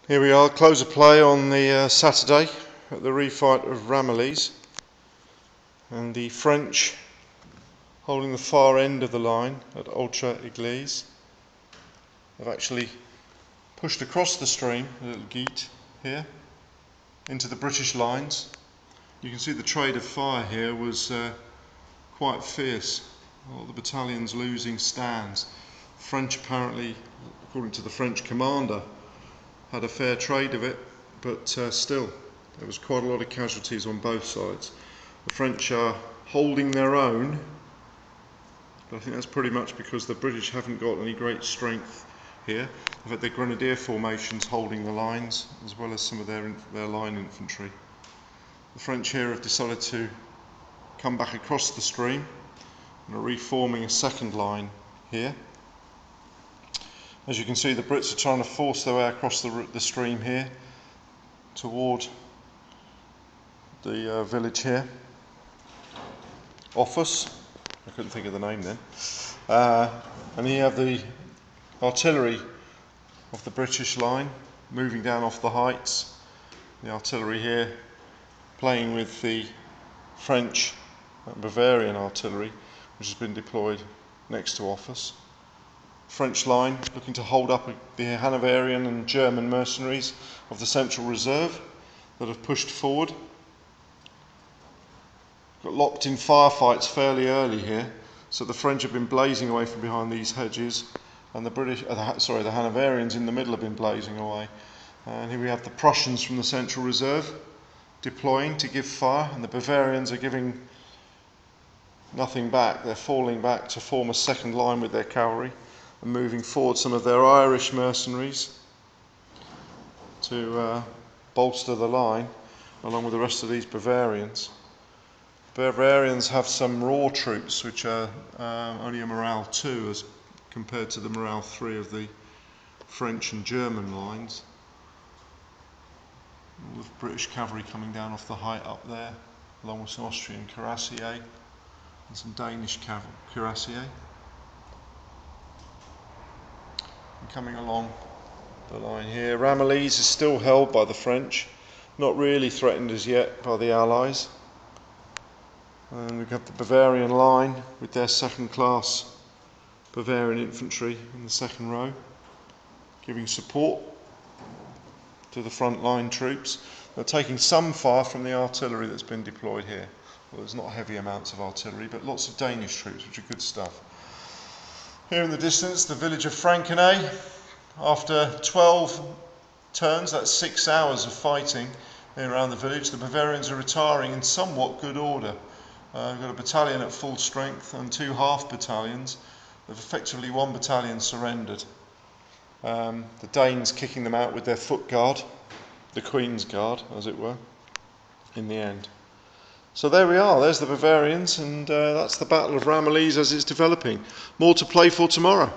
Here we are, close of play on the Saturday at the refight of Ramillies, and the French holding the far end of the line at WHC. They've actually pushed across the stream, a little gate here, into the British lines. You can see the trade of fire here was quite fierce. All the battalions losing stands. French apparently, according to the French commander, had a fair trade of it, but still there was quite a lot of casualties on both sides. The French are holding their own, but I think that's pretty much because the British haven't got any great strength here. In fact, their grenadier formations holding the lines, as well as some of their line infantry. The French here have decided to come back across the stream and are reforming a second line here. As you can see, the Brits are trying to force their way across the stream here toward the village here. Office, I couldn't think of the name then. And here you have the artillery of the British line moving down off the heights. The artillery here playing with the French and Bavarian artillery, which has been deployed next to Office. French line looking to hold up the Hanoverian and German mercenaries of the Central Reserve that have pushed forward. Got locked in firefights fairly early here, so the French have been blazing away from behind these hedges, and the Hanoverians in the middle have been blazing away. And here we have the Prussians from the Central Reserve deploying to give fire, and the Bavarians are giving nothing back. They're falling back to form a second line with their cavalry and moving forward some of their Irish mercenaries to bolster the line along with the rest of these Bavarians. Bavarians have some raw troops which are only a morale 2 as compared to the morale 3 of the French and German lines. All the British cavalry coming down off the height up there, along with some Austrian cuirassiers and some Danish cuirassiers. And coming along the line here, Ramillies is still held by the French, not really threatened as yet by the Allies. And we've got the Bavarian line with their second-class Bavarian infantry in the second row, giving support to the front line troops. They're taking some fire from the artillery that's been deployed here. Well, there's not heavy amounts of artillery, but lots of Danish troops, which are good stuff. Here in the distance, the village of Frankenay. After 12 turns, that's 6 hours of fighting around the village, the Bavarians are retiring in somewhat good order. We've got a battalion at full strength and 2 half battalions. They've effectively 1 battalion surrendered. The Danes kicking them out with their foot guard, the Queen's Guard, as it were, in the end. So there we are, there's the Bavarians, and that's the Battle of Ramillies as it's developing. More to play for tomorrow.